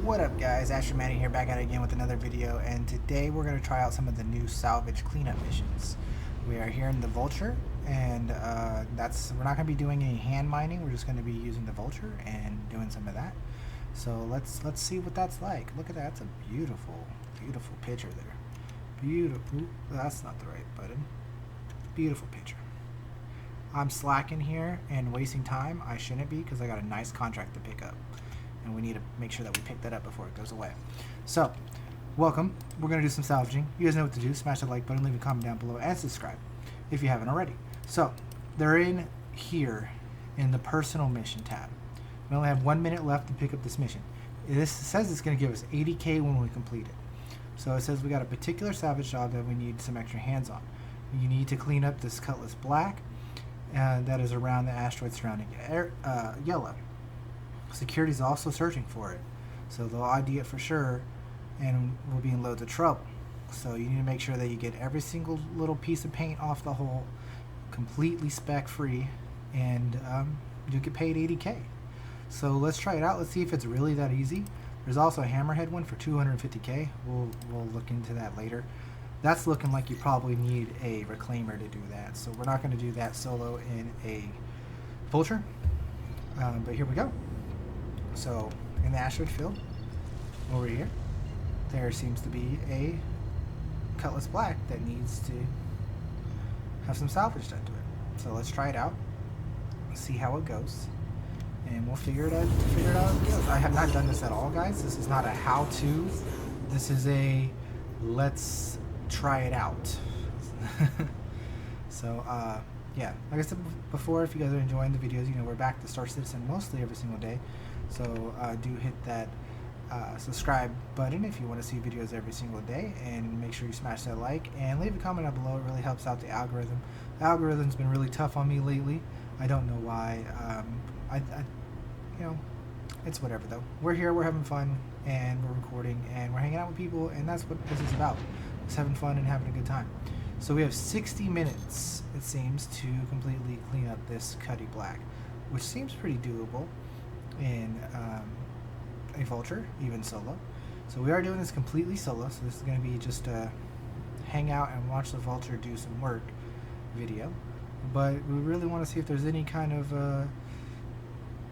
What up guys, Astro here back at it again with another video, and today we're going to try out some of the new salvage cleanup missions. We are here in the Vulture, and we're not going to be doing any hand mining. We're just going to be using the Vulture and doing some of that. So let's see what that's like. Look at that, that's a beautiful picture there. Beautiful. That's not the right button. Beautiful picture. I'm slacking here and wasting time. I shouldn't be, because I got a nice contract to pick up, and we need to make sure that we pick that up before it goes away. So, welcome. We're going to do some salvaging. You guys know what to do. Smash that like button, leave a comment down below, and subscribe if you haven't already. So, they're in here in the personal mission tab. We only have 1 minute left to pick up this mission. This says it's going to give us 80k when we complete it. So it says we got a particular salvage job that we need some extra hands on. You need to clean up this Cutlass Black that is around the asteroid surrounding yellow. Security is also searching for it, so they'll ID it for sure, and we'll be in loads of trouble. So you need to make sure that you get every single little piece of paint off the hole, completely spec free, and you get paid 80k. So let's try it out. Let's see if it's really that easy. There's also a hammerhead one for 250k. We'll look into that later. That's looking like you probably need a reclaimer to do that, so we're not going to do that solo in a Vulture, but here we go. So in the asteroid field over here, there seems to be a Cutlass Black that needs to have some salvage done to it. So let's try it out, see how it goes, and we'll figure it out as it goes. I have not done this at all, guys. This is not a how-to. This is a let's try it out. So yeah, like I said before, if you guys are enjoying the videos, you know we're back to Star Citizen mostly every single day. So do hit that subscribe button if you want to see videos every single day, and make sure you smash that like and leave a comment down below. It really helps out the algorithm. The algorithm's been really tough on me lately. I don't know why. You know, it's whatever though. We're here, we're having fun, and we're recording, and we're hanging out with people, and that's what this is about. Just having fun and having a good time. So we have 60 minutes, it seems, to completely clean up this Cutty Black, which seems pretty doable in a Vulture, even solo. So we are doing this completely solo, so this is going to be just a hang out and watch the Vulture do some work video. But we really want to see if there's any kind of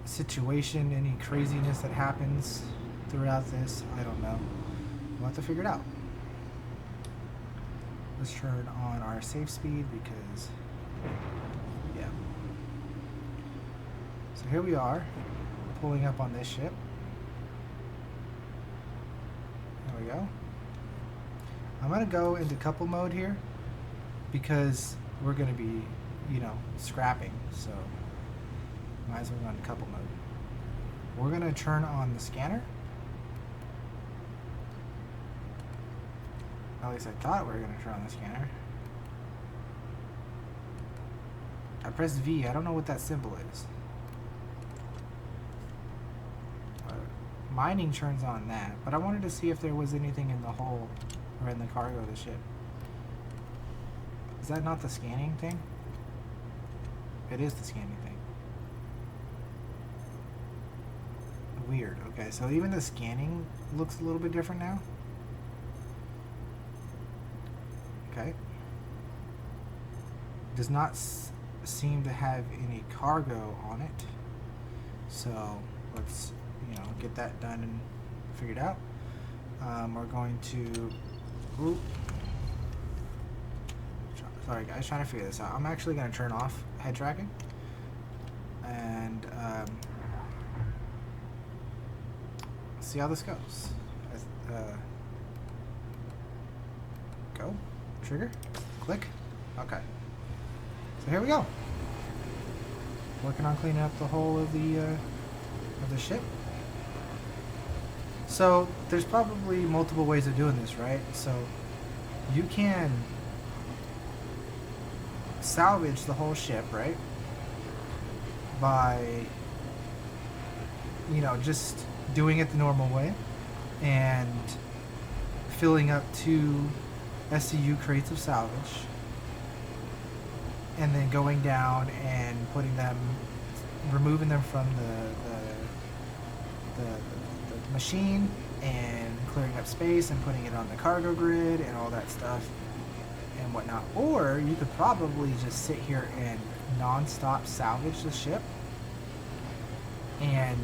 situation, any craziness that happens throughout this. I don't know. We'll have to figure it out. Let's turn on our safe speed because, yeah. So here we are, pulling up on this ship. There we go. I'm going to go into couple mode here because we're going to be, you know, scrapping, so might as well go into couple mode. We're going to turn on the scanner. At least I thought we were going to turn on the scanner. I pressed V. I don't know what that symbol is. Mining turns on that, but I wanted to see if there was anything in the hull or in the cargo of the ship. Is that not the scanning thing? It is the scanning thing. Weird. Okay, so even the scanning looks a little bit different now. Okay. Does not seem to have any cargo on it. So let's, you know, get that done and figured out. We're going to. Ooh. Sorry guys, trying to figure this out. I'm actually going to turn off head tracking and see how this goes. Go. Trigger, click. Okay, so here we go. Working on cleaning up the whole of the ship. So there's probably multiple ways of doing this, right? So you can salvage the whole ship, right? By, you know, just doing it the normal way and filling up 2 SCU crates of salvage, and then going down and putting them, removing them from the machine and clearing up space and putting it on the cargo grid and all that stuff and whatnot. Or you could probably just sit here and non-stop salvage the ship and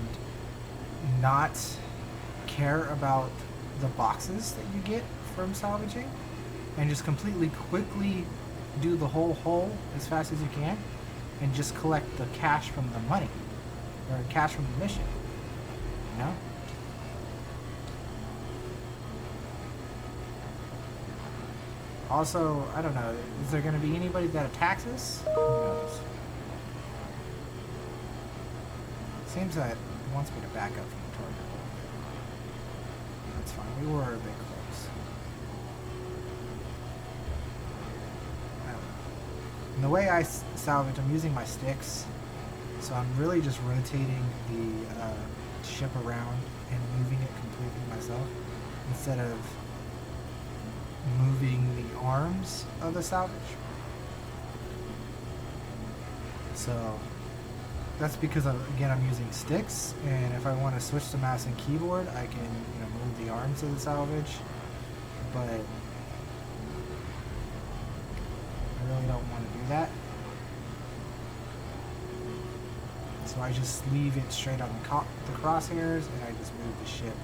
not care about the boxes that you get from salvaging and just completely quickly do the whole hull as fast as you can and just collect the cash from the money or cash from the mission, you know? Also, I don't know, is there going to be anybody that attacks us? Who knows? Seems that it wants me to back up from the target. That's fine, we were a bit close. I don't know. And the way I salvage, I'm using my sticks, so I'm really just rotating the ship around and moving it completely myself instead of moving the arms of the salvage. So that's because again I'm using sticks, and if I want to switch to mouse and keyboard I can, you know, move the arms of the salvage, but I really don't want to do that. So I just leave it straight on the crosshairs and I just move the ship.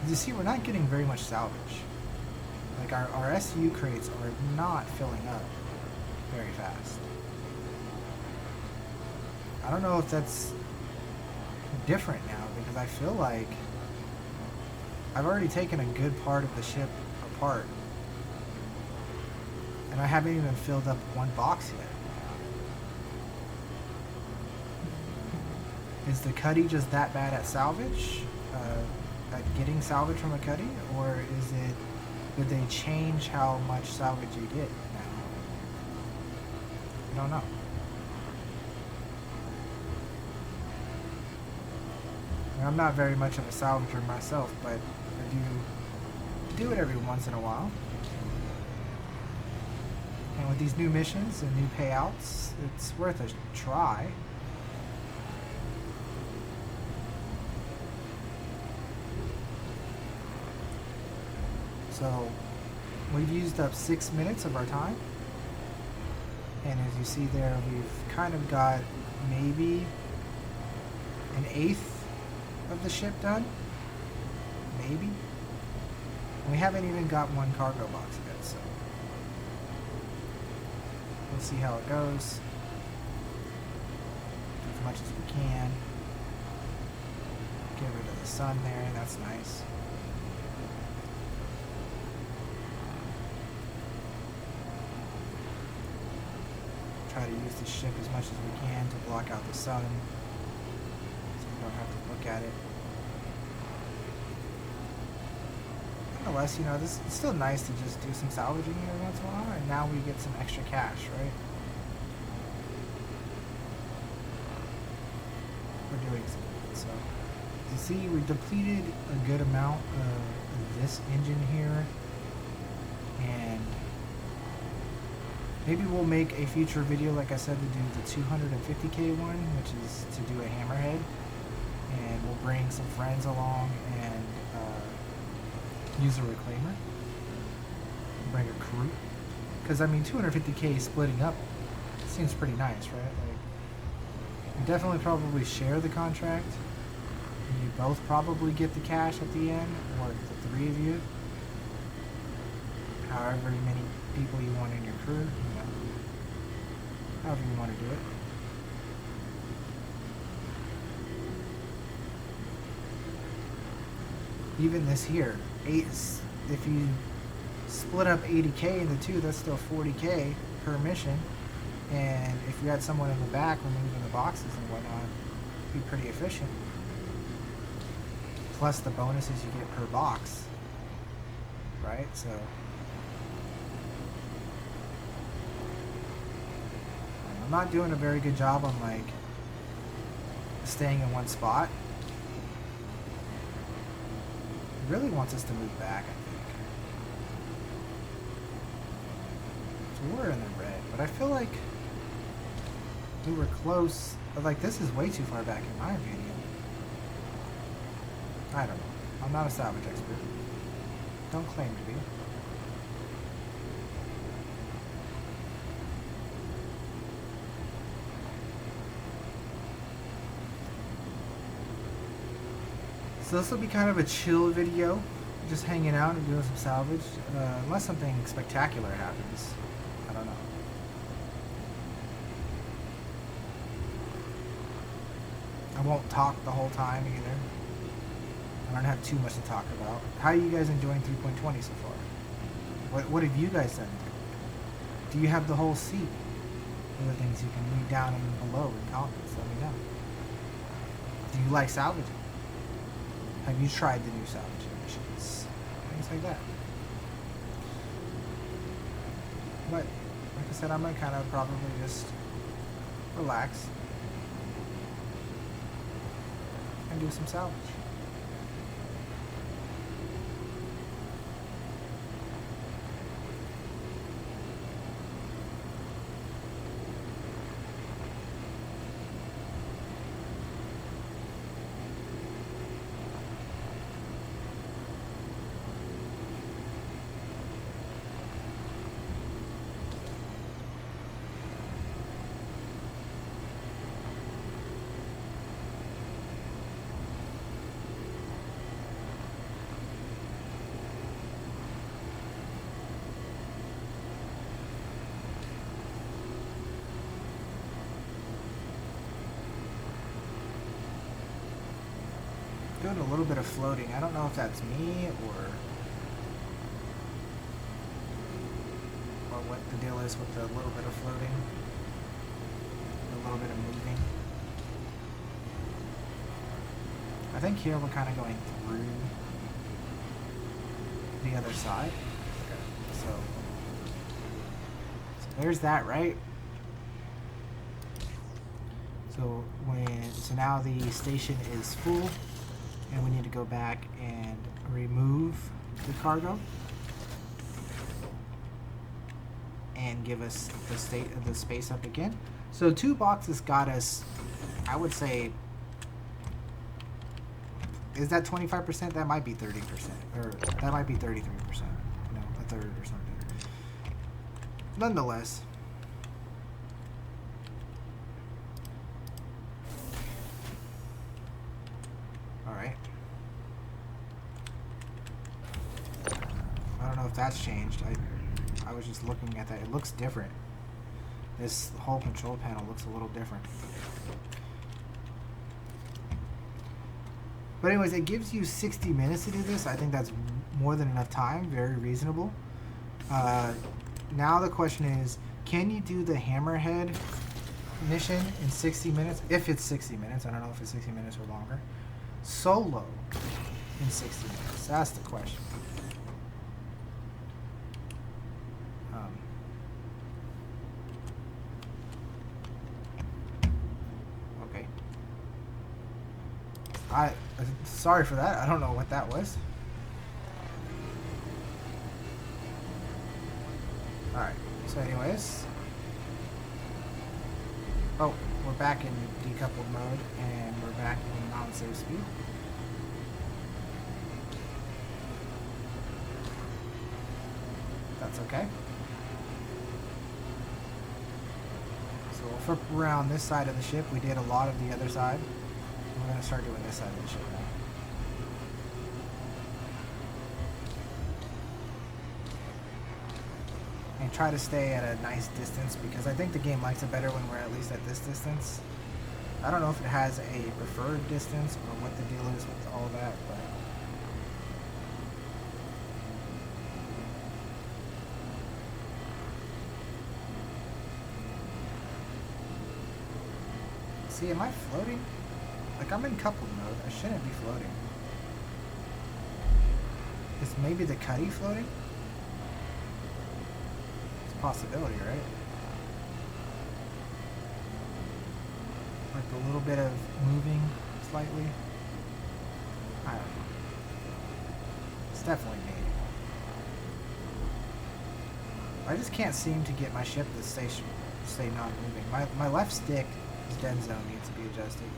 As you see, we're not getting very much salvage. Like our SU crates are not filling up very fast. I don't know if that's different now, because I feel like I've already taken a good part of the ship apart and I haven't even filled up one box yet. Is the cuddy just that bad at salvage? At getting salvage from a cuddy? Or is it, did they change how much salvage you get now? I don't know. I'm not very much of a salvager myself, but I do it every once in a while. And with these new missions and new payouts, it's worth a try. So we've used up 6 minutes of our time, and as you see there, we've kind of got maybe an eighth of the ship done, maybe. And we haven't even got one cargo box yet, so we'll see how it goes. As much as we can. Get rid of the sun there, that's nice. Try to use the ship as much as we can to block out the sun so we don't have to look at it. Nonetheless, you know, it's still nice to just do some salvaging every once in a while, and now we get some extra cash, right? We're doing something. So, as you see, we depleted a good amount of this engine here, and maybe we'll make a future video, like I said, to do the 250K one, which is to do a hammerhead, and we'll bring some friends along and use a reclaimer, bring a crew, because I mean 250K splitting up seems pretty nice, right? Like, you definitely probably share the contract, and you both probably get the cash at the end, or the three of you, however many people you want in your crew, you know, however you want to do it. Even this here, if you split up 80K into two, that's still 40K per mission. And if you had someone in the back removing the boxes and whatnot, it'd be pretty efficient. Plus the bonuses you get per box, right? So I'm not doing a very good job on like staying in one spot. It really wants us to move back, I think. So we're in the red, but I feel like we were close. Like, this is way too far back in my opinion. I don't know. I'm not a salvage expert. Don't claim to be. So this will be kind of a chill video, just hanging out and doing some salvage, unless something spectacular happens. I don't know. I won't talk the whole time either. I don't have too much to talk about. How are you guys enjoying 3.20 so far? What have you guys done? Do you have the whole seat? Other things you can read down and below in comments. Let me know. Do you like salvaging? Have you tried the new salvaging missions? Things like that. But, like I said, I might kind of probably just relax and do some salvage. Doing a little bit of floating. I don't know if that's me or what the deal is with the little bit of floating, a little bit of moving. I think here we're kind of going through the other side. Okay. So there's that, right? So now the station is full. And we need to go back and remove the cargo and give us the space up again. So 2 boxes got us, I would say, is that 25%? That might be 30%, or that might be 33%. No, a third or something. Nonetheless. I don't know if that's changed. I was just looking at that. It looks different. This whole control panel looks a little different. But anyways, it gives you 60 minutes to do this. I think that's more than enough time. Very reasonable. Now the question is, can you do the hammerhead mission in 60 minutes? If it's 60 minutes. I don't know if it's 60 minutes or longer. Solo in 60 minutes. That's the question. Okay. Sorry for that. I don't know what that was. Alright. So anyways. Oh, we're back in decoupled mode and we're back in non-safe speed. That's okay. So we'll flip around this side of the ship. We did a lot of the other side. We're going to start doing this side of the ship now. And try to stay at a nice distance because I think the game likes it better when we're at least at this distance. I don't know if it has a preferred distance or what the deal is with all that, but see, am I floating? Like, I'm in coupled mode. I shouldn't be floating. Is maybe the cuddy floating? It's a possibility, right? Like a little bit of moving slightly. I don't know. It's definitely me. I just can't seem to get my ship to stay not moving. My left stick, dead zone, needs to be adjusted.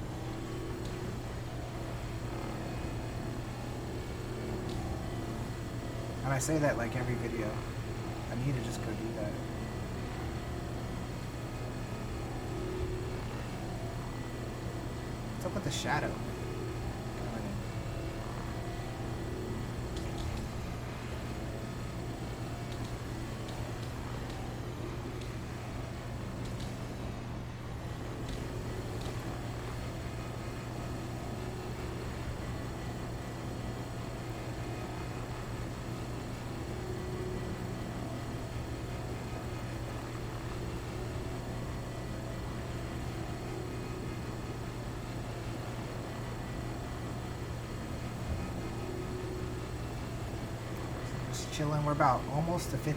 And I say that like every video. I need to just go do that. What's up with the shadow? Chilling. We're about almost to 50%.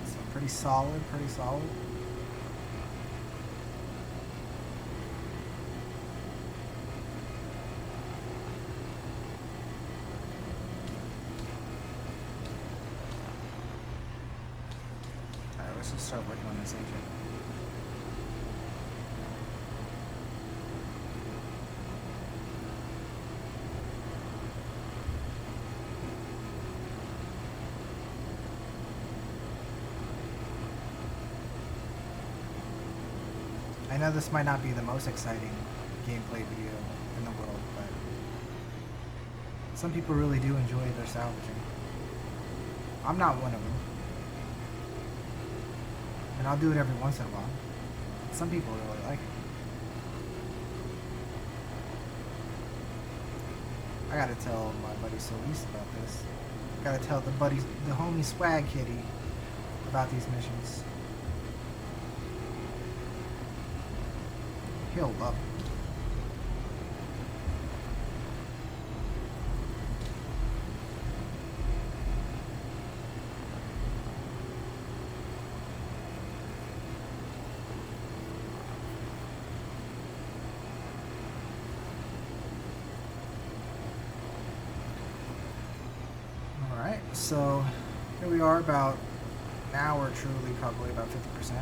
So pretty solid, pretty solid. Alright, let's just start working on this agent. I know this might not be the most exciting gameplay video in the world, but some people really do enjoy their salvaging. I'm not one of them. And I'll do it every once in a while. Some people really like it. I gotta tell my buddy Solis about this. Gotta tell the homie Swag Kitty about these missions. He'll love it. Alright, so here we are about, now we're truly probably about 50%.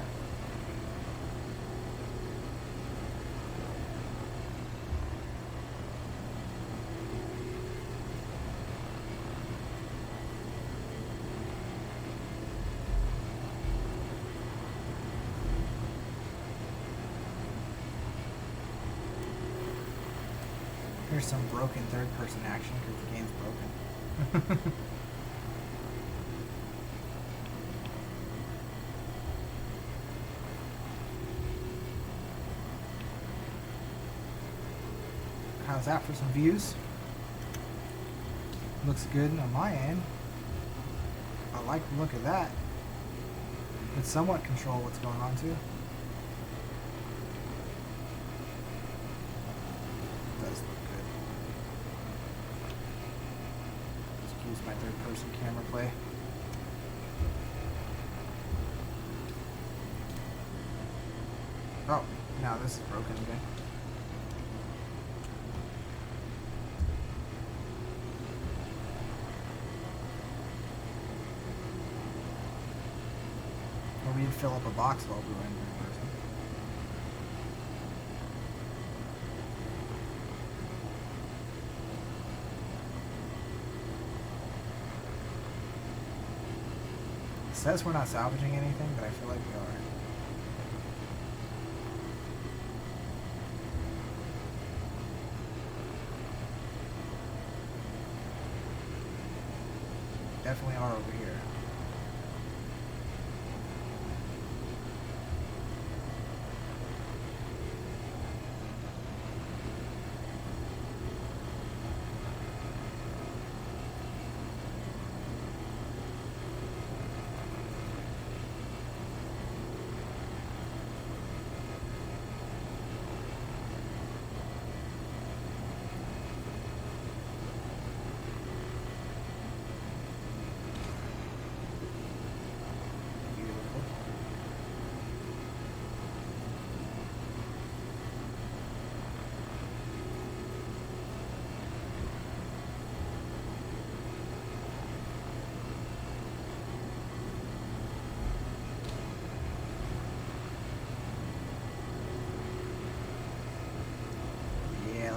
Here's some broken third-person action because the game's broken. How's that for some views? Looks good on my end. I like the look of that. Can somewhat control what's going on too. Does look good. Excuse my third-person camera play. Oh, now this is broken again. Or we'd fill up a box while we were in third person. It says we're not salvaging anything, but I feel like we are. Definitely are over here.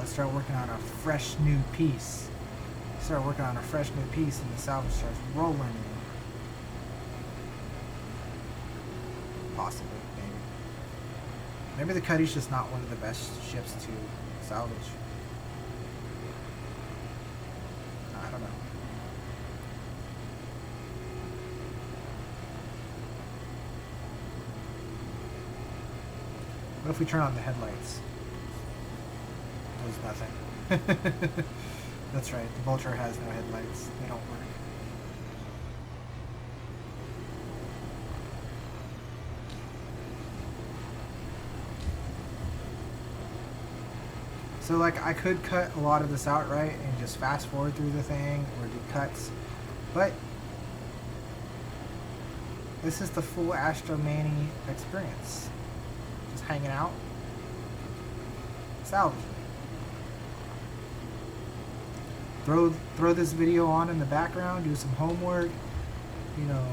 start working on a fresh new piece. Start working on a fresh new piece, and the salvage starts rolling. Possibly, maybe. Maybe the Cuddy's just not one of the best ships to salvage. I don't know. What if we turn on the headlights? There's nothing. That's right, the Vulture has no headlights. They don't work. So like I could cut a lot of this out, right, and just fast forward through the thing or do cuts, but this is the full Astro Mani experience. Just hanging out, salvaging. Throw this video on in the background, do some homework, you know,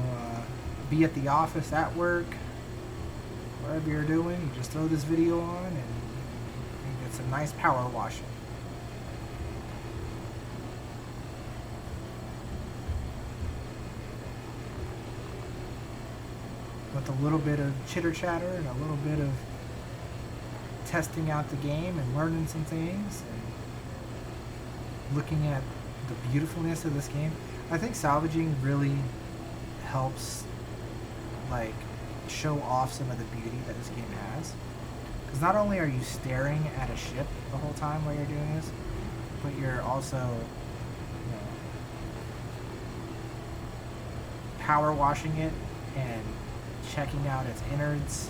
be at the office, at work, whatever you're doing, you just throw this video on and get some nice power washing. With a little bit of chitter chatter and a little bit of testing out the game and learning some things and looking at the beautifulness of this game. I think salvaging really helps like show off some of the beauty that this game has. Because not only are you staring at a ship the whole time while you're doing this, but you're also, you know, power washing it and checking out its innards,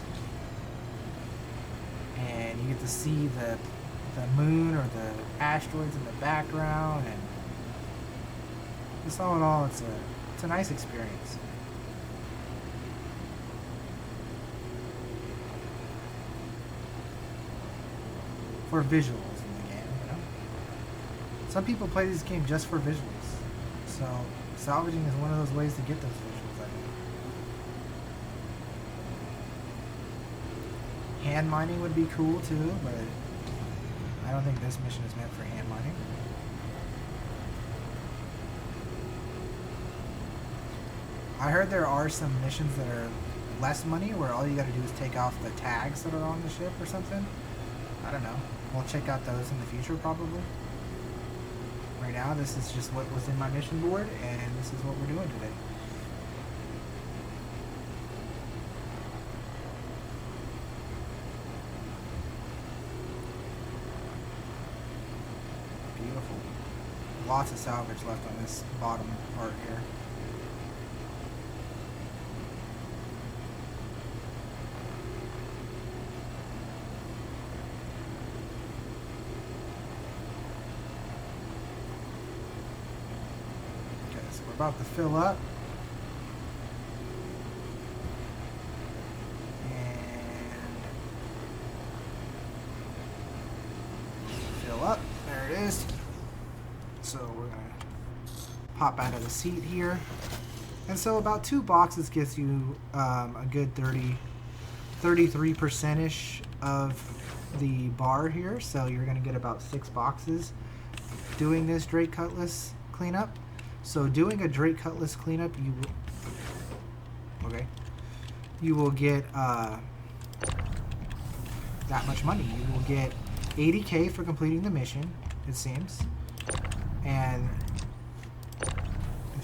and you get to see the moon or the asteroids in the background, and just all in all, it's a nice experience. For visuals in the game, you know. Some people play this game just for visuals, so salvaging is one of those ways to get those visuals, I think. Hand mining would be cool too, but I don't think this mission is meant for hand mining. I heard there are some missions that are less money where all you gotta do is take off the tags that are on the ship or something. I don't know. We'll check out those in the future probably. Right now this is just what was in my mission board, and this is what we're doing today. Beautiful. Lots of salvage left on this bottom part here. About to fill up, and fill up. There it is. So we're gonna pop out of the seat here, and so about 2 boxes gets you a good 33%ish of the bar here. So you're gonna get about 6 boxes doing this Drake Cutlass cleanup. So doing a Drake Cutlass cleanup, you will get that much money. You will get 80K for completing the mission, it seems, and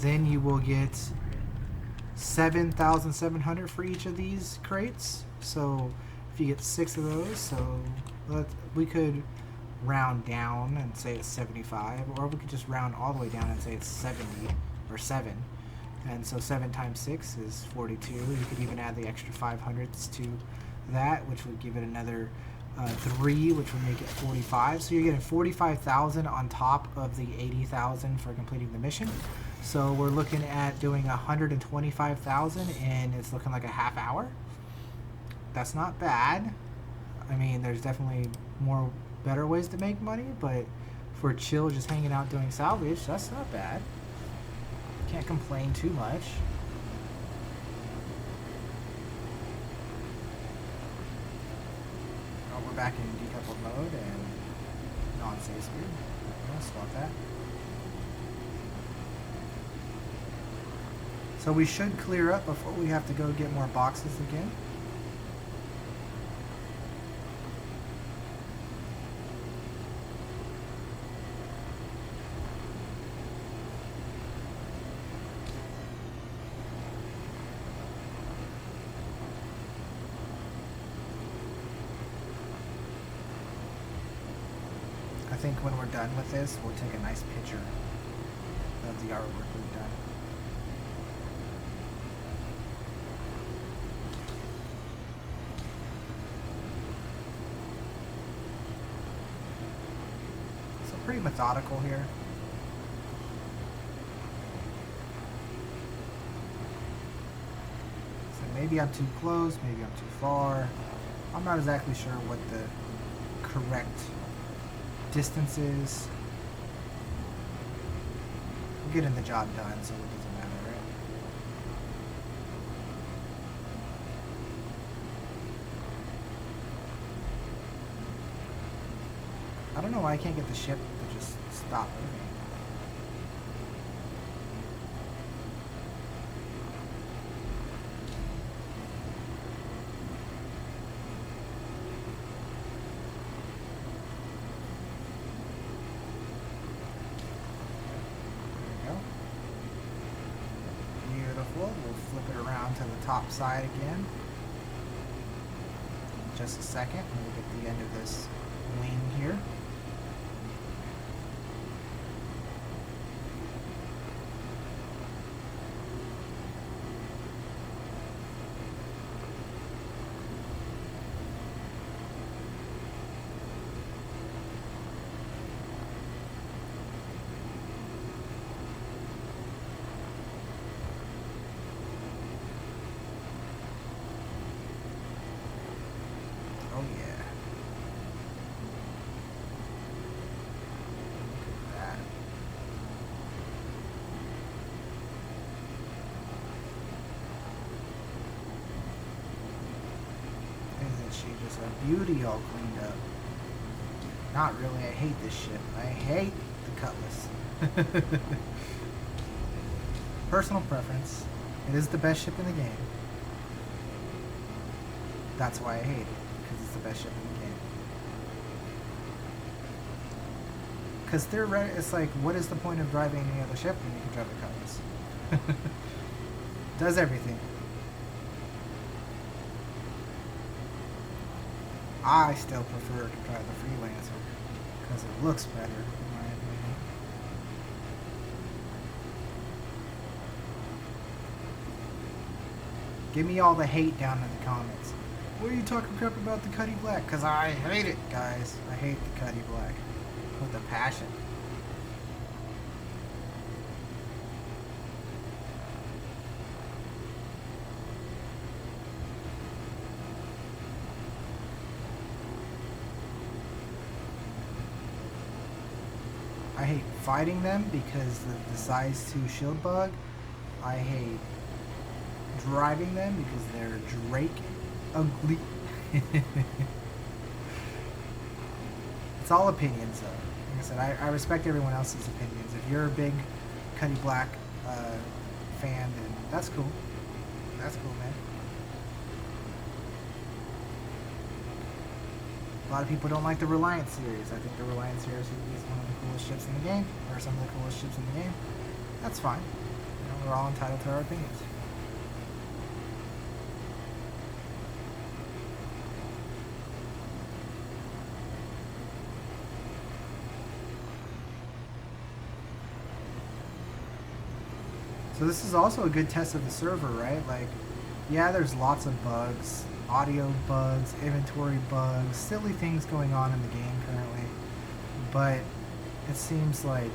then you will get 7,700 for each of these crates. So if you get 6 of those, so we could round down and say it's 75, or we could just round all the way down and say it's 70 or 7, and so 7 times 6 is 42. You could even add the extra 500s to that, which would give it another 3, which would make it 45. So you're getting 45,000 on top of the 80,000 for completing the mission. So we're looking at doing 125,000, and it's looking like a half hour. That's not bad. I mean, there's definitely better ways to make money, but for chill, just hanging out doing salvage, that's not bad. Can't complain too much. Oh, we're back in decoupled mode, and non-safe speed. I'll swap that. So we should clear up before we have to go get more boxes again. I think when we're done with this, we'll take a nice picture of the artwork we've done. So pretty methodical here. So maybe I'm too close, maybe I'm too far. I'm not exactly sure what the correct distance is. We're getting the job done, so it doesn't matter, right? I don't know why I can't get the ship to just stop moving. We'll flip it around to the top side again. Just a second, and we'll get the end of this wing here. Oh yeah. Look at that. Isn't she just a beauty all cleaned up? Not really, I hate this ship. I hate the Cutlass. Personal preference. It is the best ship in the game. That's why I hate it. Because it's the best ship in the game. Because it's like, what is the point of driving any other ship when you can drive the Cutlass? Does everything. I still prefer to drive the Freelancer because it looks better, in my opinion. Give me all the hate down in the comments. What are you talking crap about the Cuddy Black? Because I hate it, guys. I hate the Cuddy Black with a passion. I hate fighting them because of the size 2 shield bug. I hate driving them because they're Drake ugly. It's all opinions though. Like I said, I respect everyone else's opinions. If you're a big Cuddy Black fan, then that's cool. That's cool, man. A lot of people don't like the Reliant series. I think the Reliant series is one of the coolest ships in the game, or some of the coolest ships in the game. That's fine. You know, we're all entitled to our opinions. So this is also a good test of the server, right? Like, yeah, there's lots of bugs, audio bugs, inventory bugs, silly things going on in the game currently. But it seems like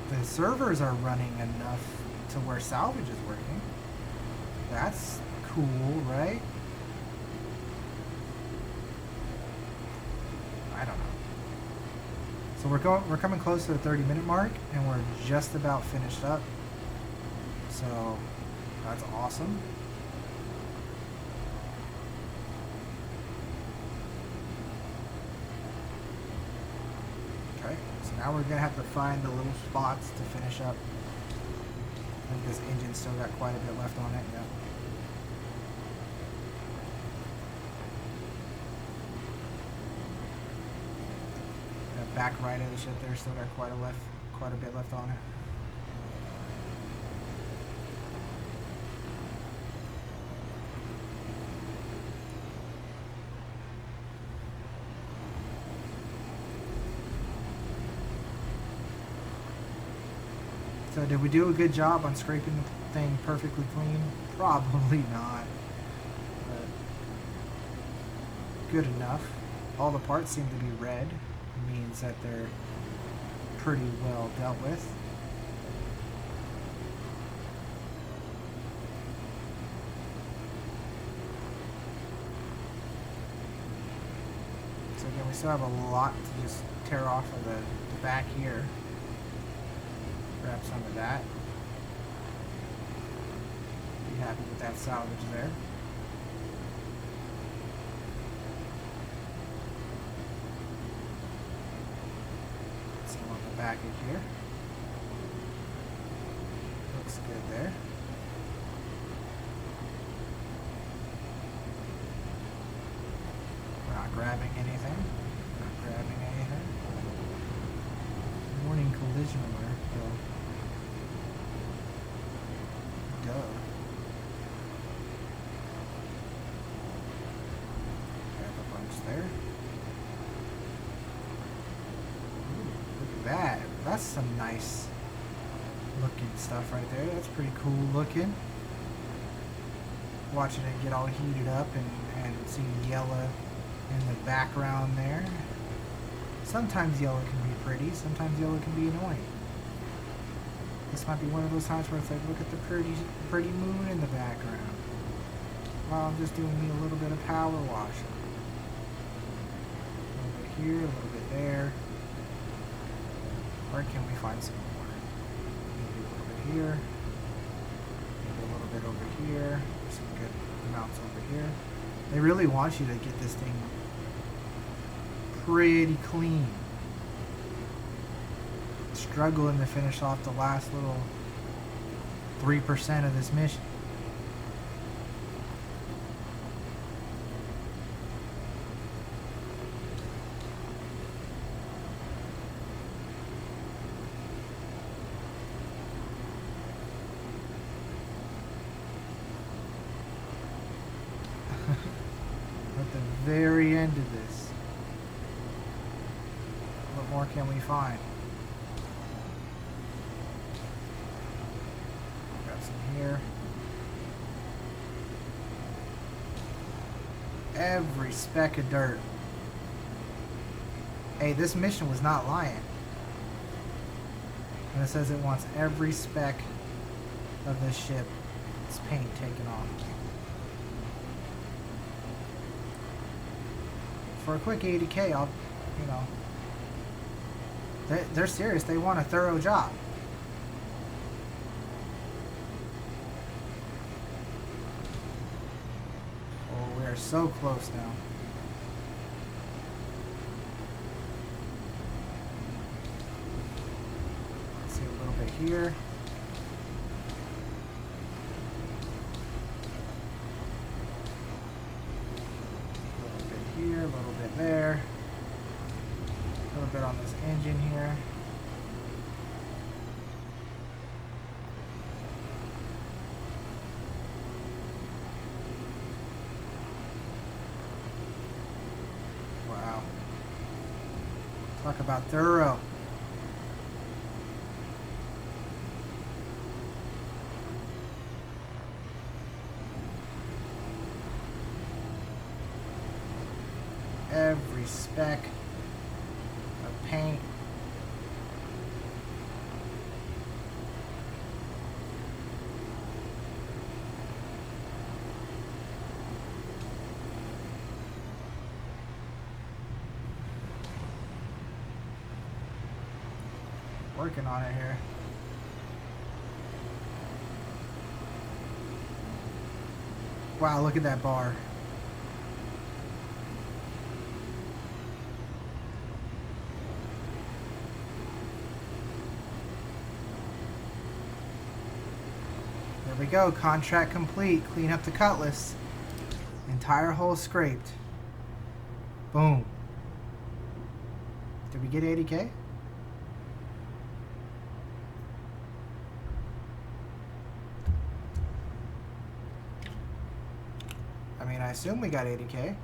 the servers are running enough to where salvage is working. That's cool, right? I don't know. So we're coming close to the 30-minute mark, and we're just about finished up. So that's awesome. Now we're gonna have to find the little spots to finish up. I think this engine's still got quite a bit left on it. Yeah. That back right of the ship there still got quite a bit left on it. So did we do a good job on scraping the thing perfectly clean? Probably not. But good enough. All the parts seem to be red. It means that they're pretty well dealt with. So again, we still have a lot to just tear off of the back here. Grab some of that. Be happy with that salvage there. Some on the back of here. Looks good there. We're not grabbing anything. Not grabbing anything. Warning collision alert. Duh. Grab a bunch there. Ooh, look at that. That's some nice looking stuff right there. That's pretty cool looking. Watching it get all heated up and seeing yellow in the background there. Sometimes yellow can be pretty, sometimes yellow can be annoying. This might be one of those times where it's like, look at the pretty moon in the background. Well, I'm just doing me a little bit of power washing. A little bit here, a little bit there. Where can we find some more? Maybe a little bit here. Maybe a little bit over here. Some good amounts over here. They really want you to get this thing pretty clean. Struggling to finish off the last little 3% of this mission. At the very end of this, what more can we find? Here. Every speck of dirt. Hey, this mission was not lying. And it says it wants every speck of this ship, its paint taken off. For a quick 80K, I'll, you know, they're serious. They want a thorough job. We're so close now. Let's see a little bit here. A little bit here, a little bit there. A little bit on this engine here. Talk about thorough. Every speck of paint. Working on it here. Wow, look at that bar. we go. Contract complete. Clean up the cutlass. Entire hole scraped. Boom. Did we get 80K? I mean, I assume we got 80K.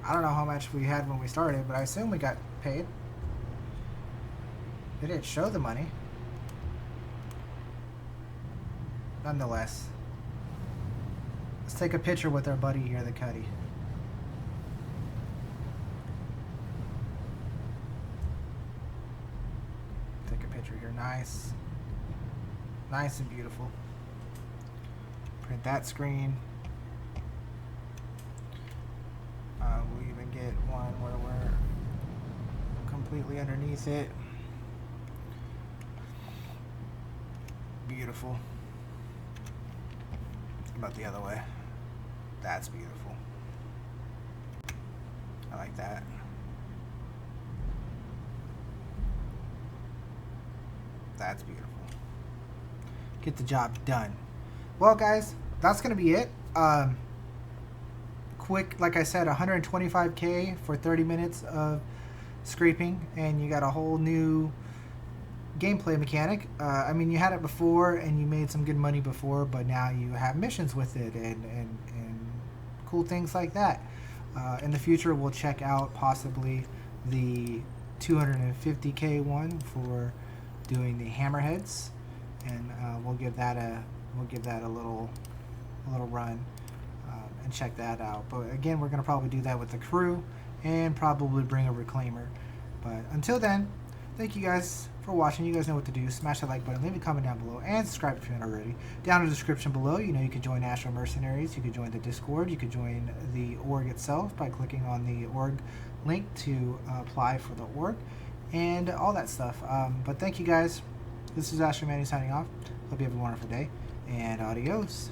I don't know how much we had when we started, but I assume we got paid. It didn't show the money. Nonetheless. Let's take a picture with our buddy here, the Cuddy. Take a picture here. Nice. Nice and beautiful. Print that screen. We'll even get one where we're completely underneath it. Beautiful. How about the other way? That's beautiful. I like that. That's beautiful. Get the job done. Well, guys, that's gonna be it. Quick, like I said, 125K for 30 minutes of scraping, and you got a whole new gameplay mechanic. I mean, you had it before and you made some good money before, but now you have missions with it and cool things like that. In the future, we'll check out possibly the 250K one for doing the hammerheads, and we'll give that a little run and check that out. But again, we're gonna probably do that with the crew and probably bring a reclaimer. But until then, thank you guys for watching. You guys know what to do. Smash that like button, leave a comment down below, and subscribe if you haven't already. Down in the description below, you know, you can join Astro Mercenaries, you can join the Discord, you can join the org itself by clicking on the org link to apply for the org, and all that stuff. But thank you guys. This is Astro Manny signing off. Hope you have a wonderful day, and adios.